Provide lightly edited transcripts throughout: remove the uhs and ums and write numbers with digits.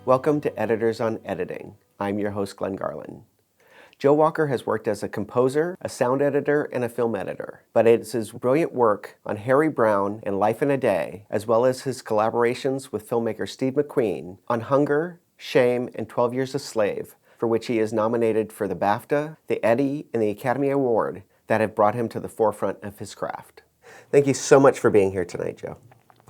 Welcome to Editors on Editing. I'm your host, Glen Garland. Joe Walker has worked as a composer, a sound editor, and a film editor, but it's his brilliant work on Harry Brown and Life in a Day, as well as his collaborations with filmmaker Steve McQueen on Hunger, Shame, and 12 Years a Slave, for which he is nominated for the BAFTA, the Eddie, and the Academy Award that have brought him to the forefront of his craft. Thank you so much for being here tonight, Joe.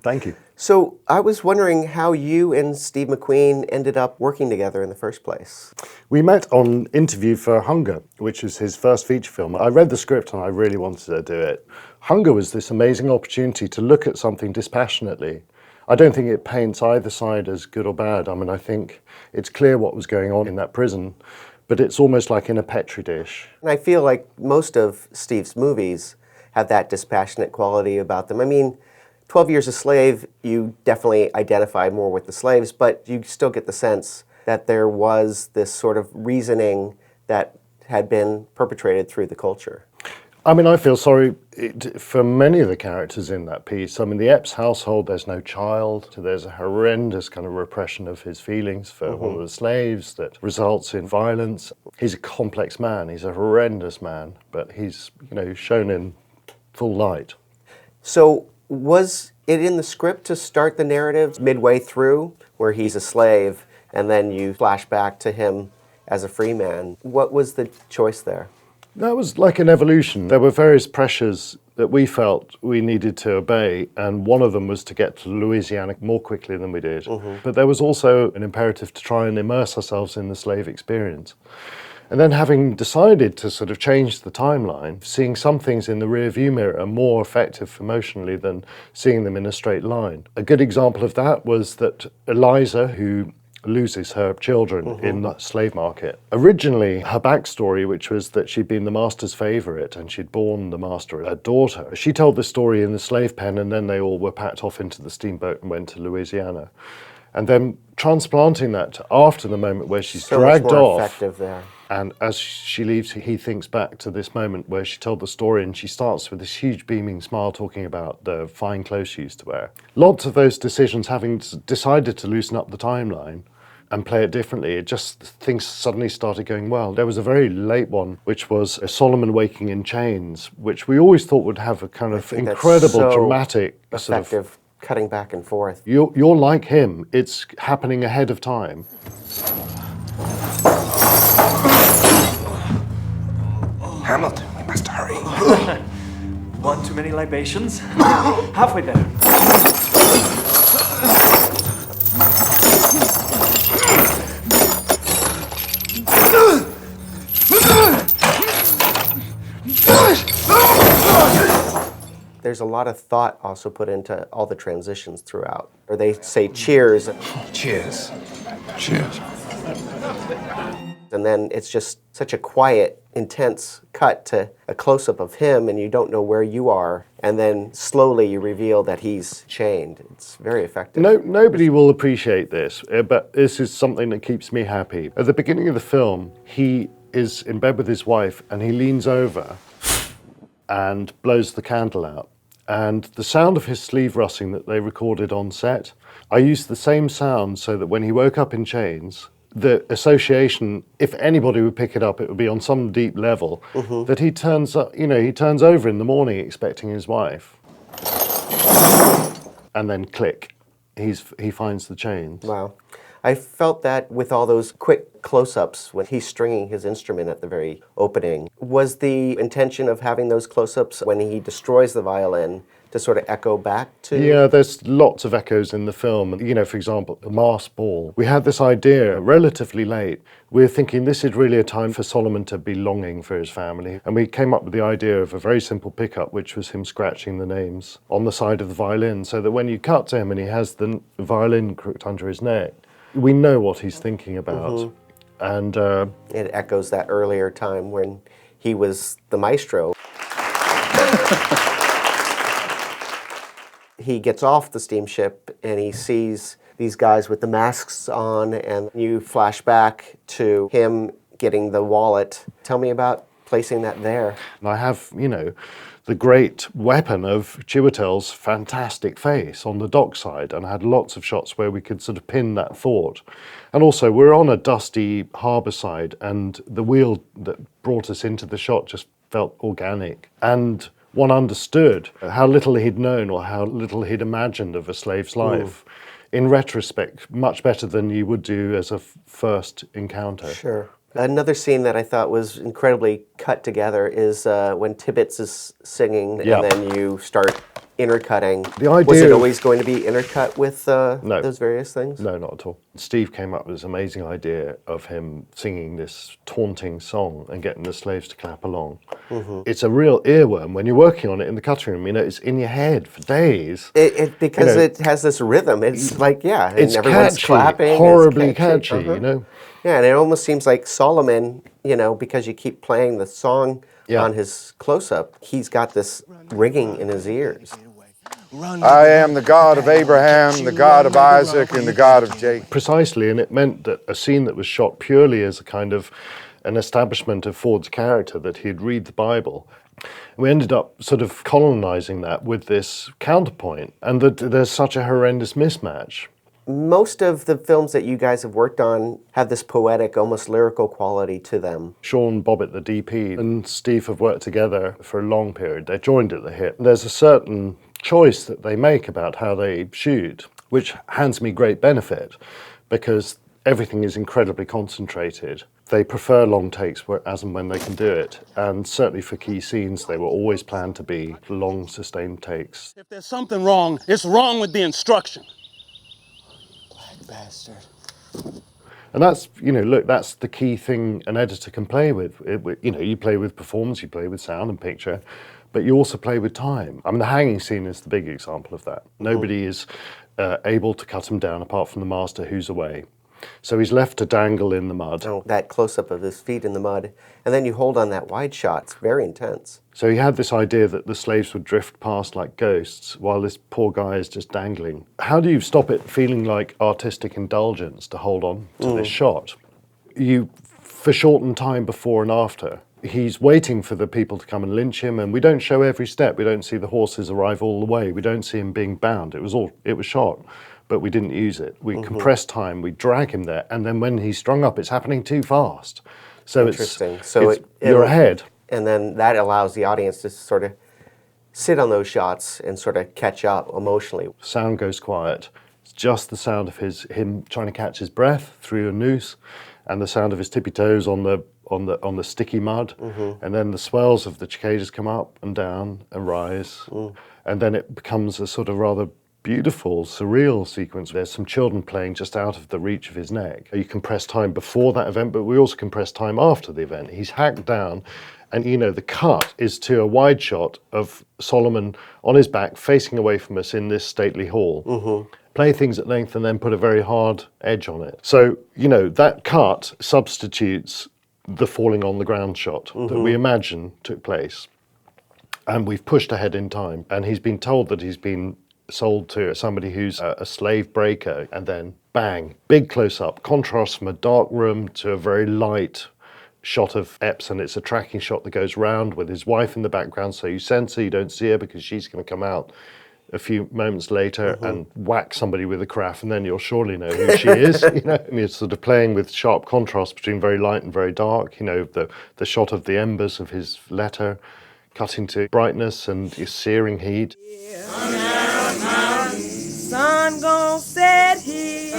Thank you. So I was wondering how you and Steve McQueen ended up working together in the first place. We met on interview for Hunger, which was his first feature film. I read the script and I really wanted to do it. Hunger was this amazing opportunity to look at something dispassionately. I don't think it paints either side as good or bad. I mean, I think it's clear what was going on in that prison, but it's almost like in a Petri dish. And I feel like most of Steve's movies have that dispassionate quality about them. I mean, 12 Years a Slave, you definitely identify more with the slaves, but you still get the sense that there was this sort of reasoning that had been perpetrated through the culture. I mean, I feel sorry for many of the characters in that piece. I mean, the Epps household, there's no child. There's a horrendous kind of repression of his feelings for one of the slaves that results in violence. He's a complex man. He's a horrendous man, but he's, shown in full light. So was it in the script to start the narrative midway through where he's a slave and then you flash back to him as a free man? What was the choice there? That was like an evolution. There were various pressures that we felt we needed to obey, and one of them was to get to Louisiana more quickly than we did. But there was also an imperative to try and immerse ourselves in the slave experience. And then having decided to sort of change the timeline, seeing some things in the rear view mirror are more effective emotionally than seeing them in a straight line. A good example of that was that Eliza, who loses her children in the slave market. Originally, her backstory, which was that she'd been the master's favorite and she'd borne the master a daughter, she told the story in the slave pen and then they all were packed off into the steamboat and went to Louisiana. And then transplanting that to after the moment where she's dragged much more off. Effective there. And as she leaves, he thinks back to this moment where she told the story and she starts with this huge beaming smile talking about the fine clothes she used to wear. Lots of those decisions, having decided to loosen up the timeline and play it differently, things suddenly started going well. There was a very late one, which was Solomon Waking in Chains, which we always thought would have a kind of incredible, dramatic effective sort of cutting back and forth. You're like him. It's happening ahead of time. Hamilton, we must hurry. One too many libations? Halfway there. There's a lot of thought also put into all the transitions throughout. Or they say cheers. Cheers. Cheers. And then it's just such a quiet, intense cut to a close-up of him and you don't know where you are. And then slowly you reveal that he's chained. It's very effective. Nobody will appreciate this, but this is something that keeps me happy. At the beginning of the film, he is in bed with his wife and he leans over and blows the candle out. And the sound of his sleeve rustling that they recorded on set, I used the same sound so that when he woke up in chains, the association, if anybody would pick it up, it would be on some deep level, that he turns up, he turns over in the morning expecting his wife. And then click, he finds the chains. Wow. I felt that with all those quick close-ups when he's stringing his instrument at the very opening. Was the intention of having those close-ups when he destroys the violin to sort of echo back to? Yeah, there's lots of echoes in the film. For example, the masked ball. We had this idea relatively late. We were thinking this is really a time for Solomon to be longing for his family. And we came up with the idea of a very simple pickup, which was him scratching the names on the side of the violin, so that when you cut to him and he has the violin crooked under his neck, we know what he's thinking about. And it echoes that earlier time when he was the maestro. He gets off the steamship and he sees these guys with the masks on, and you flash back to him getting the wallet. Tell me about placing that there. I have, the the great weapon of Chiwetel's fantastic face on the dockside, and had lots of shots where we could sort of pin that thought. And also, we're on a dusty harbour side, and the wheel that brought us into the shot just felt organic. And one understood how little he'd known or how little he'd imagined of a slave's life. In retrospect, much better than you would do as a first encounter. Sure. Another scene that I thought was incredibly cut together is when Tibbets is singing Yeah. and then you start intercutting. The idea was it of- always going to be intercut with No. those various things? No, not at all. Steve came up with this amazing idea of him singing this taunting song and getting the slaves to clap along. It's a real earworm when you're working on it in the cutting room. You know, it's in your head for days. Because You know, it has this rhythm. It's like, yeah, and It's everyone's catchy, clapping. it's horribly catchy, you know. Yeah, and it almost seems like Solomon, you know, because you keep playing the song Yeah. on his close-up, he's got this ringing in his ears. I am the God of Abraham, the God of Isaac, and the God of Jacob. Precisely, and it meant that a scene that was shot purely as a kind of an establishment of Ford's character, that he'd read the Bible. We ended up sort of colonizing that with this counterpoint, and that there's such a horrendous mismatch. Most of the films that you guys have worked on have this poetic, almost lyrical quality to them. Sean Bobbitt, the DP, and Steve have worked together for a long period. They joined at the hip. There's a certain choice that they make about how they shoot, which hands me great benefit because everything is incredibly concentrated. They prefer long takes as and when they can do it. And certainly for key scenes, they were always planned to be long, sustained takes. If there's something wrong, it's wrong with the instruction. Black bastard. And that's, you know, look, that's the key thing an editor can play with. You know, you play with performance, you play with sound and picture, but you also play with time. I mean, the hanging scene is the big example of that. Nobody is able to cut him down apart from the master, who's away. So he's left to dangle in the mud. Oh, that close-up of his feet in the mud, and then you hold on that wide shot. It's very intense. So he had this idea that the slaves would drift past like ghosts while this poor guy is just dangling. How do you stop it feeling like artistic indulgence to hold on to this shot? You foreshorten time before and after. He's waiting for the people to come and lynch him, and we don't show every step. We don't see the horses arrive all the way. We don't see him being bound. It was shot, but we didn't use it. We compress time, we drag him there, and then when he's strung up, it's happening too fast. So Interesting. So you're ahead. And then that allows the audience to sort of sit on those shots and sort of catch up emotionally. Sound goes quiet. It's just the sound of him trying to catch his breath through a noose, and the sound of his tippy toes on the sticky mud, and then the swells of the cicadas come up and down and rise, and then it becomes a sort of rather beautiful, surreal sequence. There's some children playing just out of the reach of his neck. You compress time before that event, but we also compress time after the event. He's hacked down, and you know, the cut is to a wide shot of Solomon on his back facing away from us in this stately hall. Play things at length and then put a very hard edge on it. So, you know, that cut substitutes the falling on the ground shot that we imagine took place. And we've pushed ahead in time, and he's been told that he's been sold to somebody who's a slave breaker, and then bang, big close-up, contrast from a dark room to a very light shot of Epps, and it's a tracking shot that goes round with his wife in the background, so you sense her, you don't see her because she's going to come out a few moments later and whack somebody with a craft, and then you'll surely know who she is. You know, and it's sort of playing with sharp contrast between very light and very dark. You know, the shot of the embers of his letter cutting to brightness and searing heat. Sun gon' set here.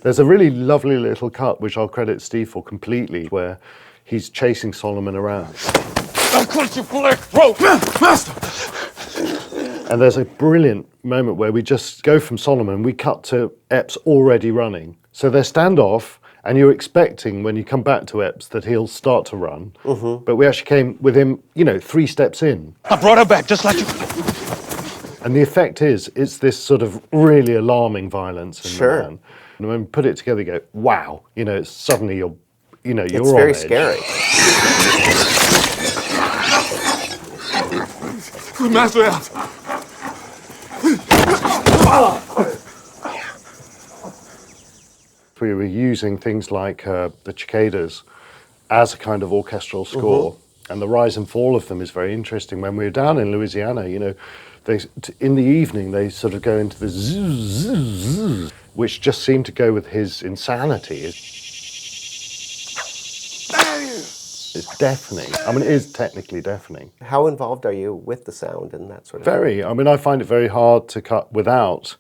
There's a really lovely little cut, which I'll credit Steve for completely, where he's chasing Solomon around. I'll cut your black throat! Master! And there's a brilliant moment where we just go from Solomon, we cut to Epps already running. So they're standoff, and you're expecting when you come back to Epps that he'll start to run. But we actually came with him, you know, 3 steps in. I brought her back just like you. And the effect is, it's this sort of really alarming violence in Sure. the man. And when we put it together, you go, wow, you know, it's suddenly you're It's on very edge. scary. Master out. We were using things like the cicadas as a kind of orchestral score. And the rise and fall of them is very interesting. When we were down in Louisiana, in the evening they sort of go into the zzz, which just seemed to go with his insanity. It's deafening. I mean, it is technically deafening. How involved are you with the sound and that sort of Very. I mean, I find it very hard to cut without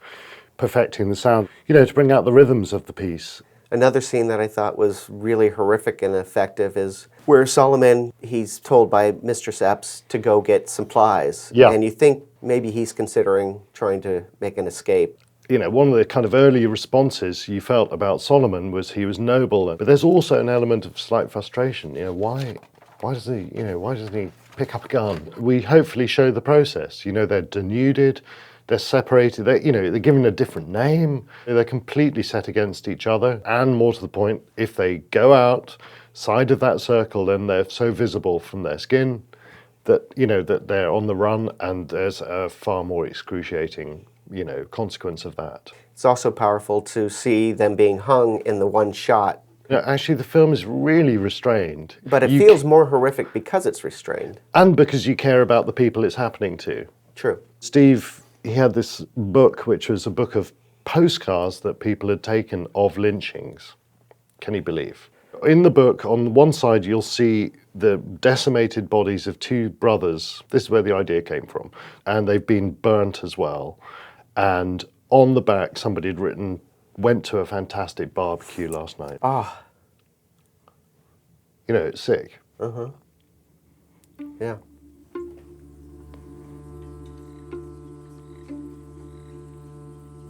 perfecting the sound, to bring out the rhythms of the piece. Another scene that I thought was really horrific and effective is where Solomon, he's told by Mistress Epps to go get supplies. Yeah. And you think maybe he's considering trying to make an escape. One of the kind of early responses you felt about Solomon was he was noble, but there's also an element of slight frustration. Why doesn't he pick up a gun? We hopefully show the process. They're denuded, they're separated, they're given a different name, they're completely set against each other, and more to the point, if they go outside of that circle, then they're so visible from their skin that, that they're on the run, and there's a far more excruciating consequence of that. It's also powerful to see them being hung in the one shot. Actually, the film is really restrained. But it feels more horrific because it's restrained. And because you care about the people it's happening to. True. Steve, he had this book, which was a book of postcards that people had taken of lynchings. Can you believe? In the book, on one side, you'll see the decimated bodies of two brothers. This is where the idea came from. And they've been burnt as well. And on the back, somebody had written, "Went to a fantastic barbecue last night." Ah. It's sick. Uh-huh. Yeah.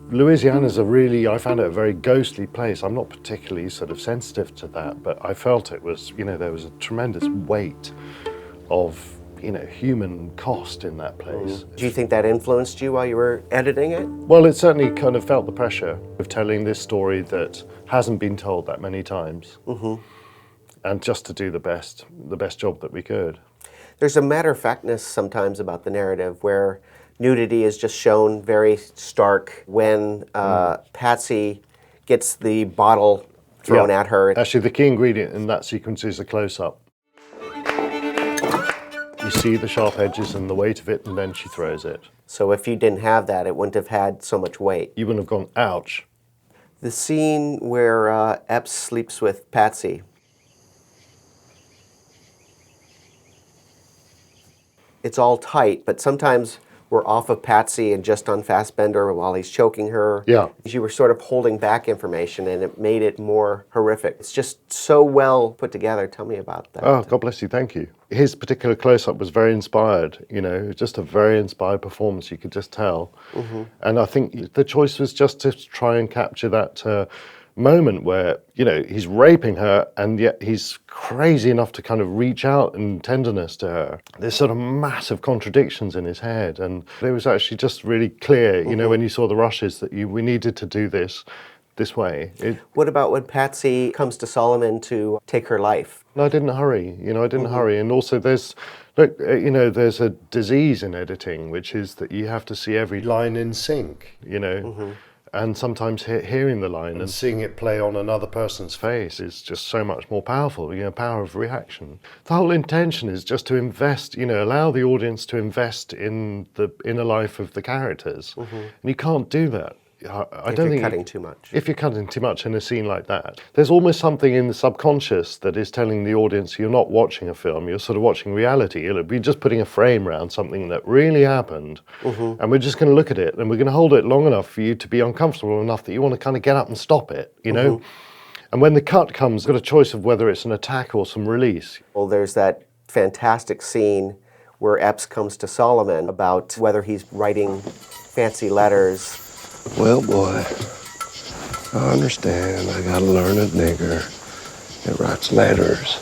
Louisiana's I found it a very ghostly place. I'm not particularly sort of sensitive to that, but I felt it was, there was a tremendous weight of, human cost in that place. Do you think that influenced you while you were editing it? Well, it certainly kind of felt the pressure of telling this story that hasn't been told that many times. Mm-hmm. And just to do the best job that we could. There's a matter-of-factness sometimes about the narrative where nudity is just shown very stark when Patsy gets the bottle thrown at her. Actually, the key ingredient in that sequence is a close-up. You see the sharp edges and the weight of it, and then she throws it. So if you didn't have that, it wouldn't have had so much weight. You wouldn't have gone, ouch. The scene where Epps sleeps with Patsy. It's all tight, but sometimes we're off of Patsy and just on Fassbender while he's choking her. Yeah. You were sort of holding back information and it made it more horrific. It's just so well put together. Tell me about that. Oh, God bless you, thank you. His particular close-up was very inspired, just a very inspired performance, you could just tell. Mm-hmm. And I think the choice was just to try and capture that moment where, he's raping her and yet he's crazy enough to kind of reach out in tenderness to her. There's sort of massive contradictions in his head, and it was actually just really clear, when you saw the rushes that we needed to do this way. What about when Patsy comes to Solomon to take her life? No, I didn't hurry, I didn't hurry. And also there's a disease in editing, which is that you have to see every line in sync, And sometimes hearing the line and seeing it play on another person's face is just so much more powerful, power of reaction. The whole intention is just to invest, allow the audience to invest in the inner life of the characters. Mm-hmm. And you can't do that. I don't think cutting too much. If you're cutting too much in a scene like that, there's almost something in the subconscious that is telling the audience you're not watching a film, you're sort of watching reality. You're just putting a frame around something that really happened, and we're just going to look at it, and we're going to hold it long enough for you to be uncomfortable enough that you want to kind of get up and stop it, And when the cut comes, you've got a choice of whether it's an attack or some release. Well, there's that fantastic scene where Epps comes to Solomon about whether he's writing fancy letters. Well, boy, I understand. I got a learned nigger that writes letters.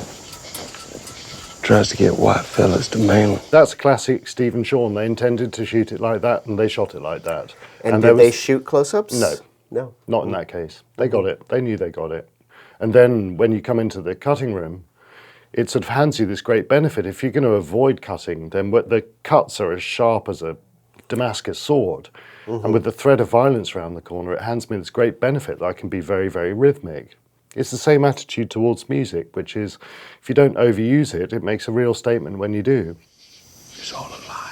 Tries to get white fellas to mail them. That's classic Stephen Shawn. They intended to shoot it like that, and they shot it like that. And did they shoot close-ups? No. Not in that case. They got it. They knew they got it. And then when you come into the cutting room, it sort of hands you this great benefit. If you're going to avoid cutting, then the cuts are as sharp as a Damascus sword. And with the thread of violence around the corner, it hands me this great benefit that I can be very, very rhythmic. It's the same attitude towards music, which is, if you don't overuse it, it makes a real statement when you do. It's all a lie.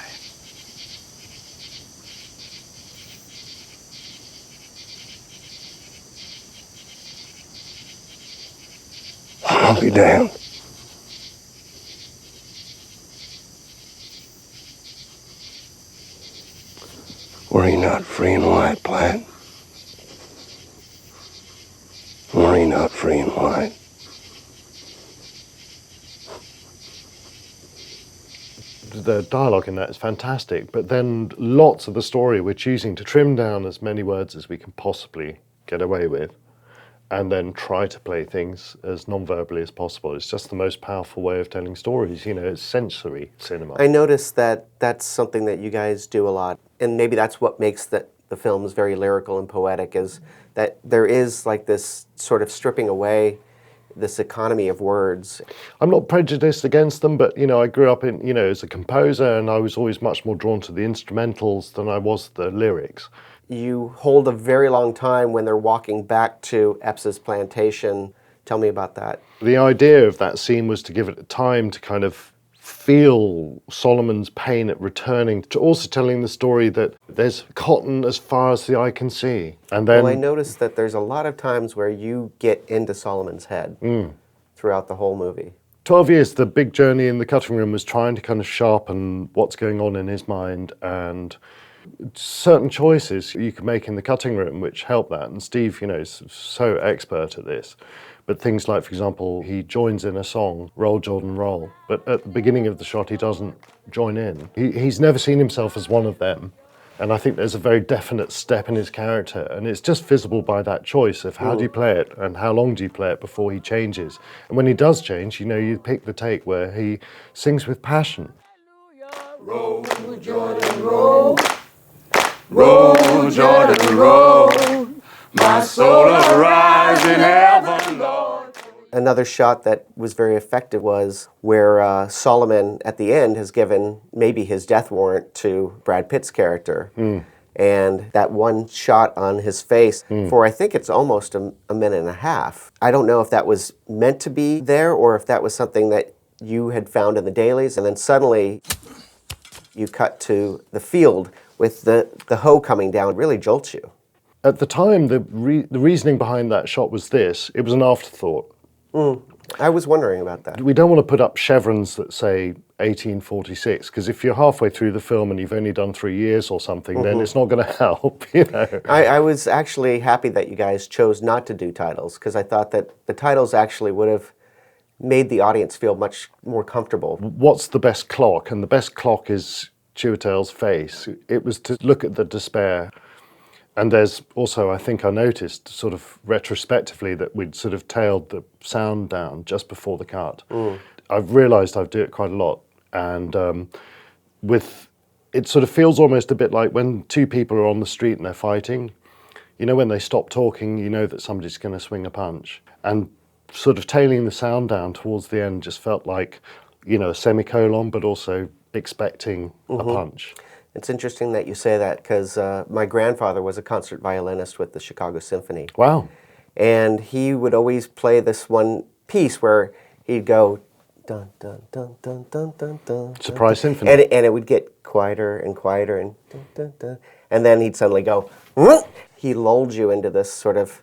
I'll be damned. Were he not free and white, Platt? Were he not free and white? The dialogue in that is fantastic, but then lots of the story we're choosing to trim down as many words as we can possibly get away with, and then try to play things as non-verbally as possible. It's just the most powerful way of telling stories, you know, it's sensory cinema. I noticed that that's something that you guys do a lot, and maybe that's what makes the films very lyrical and poetic, is that there is like this sort of stripping away this economy of words. I'm not prejudiced against them, but, you know, I grew up in, you know, as a composer, and I was always much more drawn to the instrumentals than I was the lyrics. You hold a very long time when they're walking back to Epps's plantation. Tell me about that. The idea of that scene was to give it time to kind of feel Solomon's pain at returning, to also telling the story that there's cotton as far as the eye can see. And then, Well, I noticed that there's a lot of times where you get into Solomon's head throughout the whole movie. 12 years, the big journey in the cutting room was trying to kind of sharpen what's going on in his mind, and certain choices you can make in the cutting room which help that. And Steve, you know, is so expert at this. But things like, for example, he joins in a song, Roll Jordan Roll, but at the beginning of the shot he doesn't join in. He's never seen himself as one of them. And I think there's a very definite step in his character, and it's just visible by that choice of how do you play it and how long do you play it before he changes. And when he does change, you know, you pick the take where he sings with passion. Roll, Jordan, roll. Roll, Jordan, roll. My soul arise in heaven, Lord. Another shot that was very effective was where Solomon, at the end, has given maybe his death warrant to Brad Pitt's character. And that one shot on his face for, I think it's almost a minute and a half. I don't know if that was meant to be there or if that was something that you had found in the dailies, and then suddenly you cut to the field with the hoe coming down. It really jolts you. At the time, the reasoning behind that shot was this. It was an afterthought. I was wondering about that. We don't want to put up chevrons that say 1846, because if you're halfway through the film and you've only done 3 years or something, then it's not going to help, you know. I was actually happy that you guys chose not to do titles, because I thought that the titles actually would have made the audience feel much more comfortable. What's the best clock? And the best clock is Chiwetel's face. It was to look at the despair. And there's also, I think I noticed sort of retrospectively that we'd sort of tailed the sound down just before the cut. I've realised I do it quite a lot. And it sort of feels almost a bit like when two people are on the street and they're fighting. You know, when they stop talking, you know that somebody's going to swing a punch. And sort of tailing the sound down towards the end just felt like, you know, a semicolon, but also expecting a punch. It's interesting that you say that, because my grandfather was a concert violinist with the Chicago Symphony. Wow. And he would always play this one piece where he'd go, dun, dun, dun, dun, dun, dun, dun. Surprise dun, symphony. and it would get quieter and quieter, and dun, dun, dun. And then he'd suddenly go, "Whoop." He lulled you into this sort of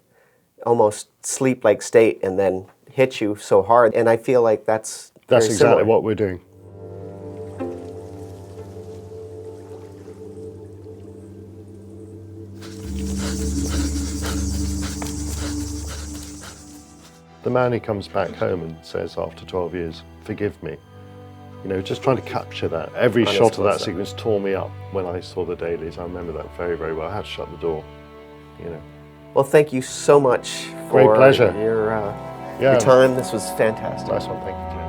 almost sleep-like state and then hit you so hard. And I feel like that's very exactly similar. what we're doing. The man who comes back home and says after 12 years, forgive me. You know, just trying to capture that. Every Honest shot of that close-up. sequence tore me up when I saw the dailies. I remember that very, very well. I had to shut the door, you know. Well, thank you so much Great for pleasure. your time. This was fantastic. Nice one, thank you.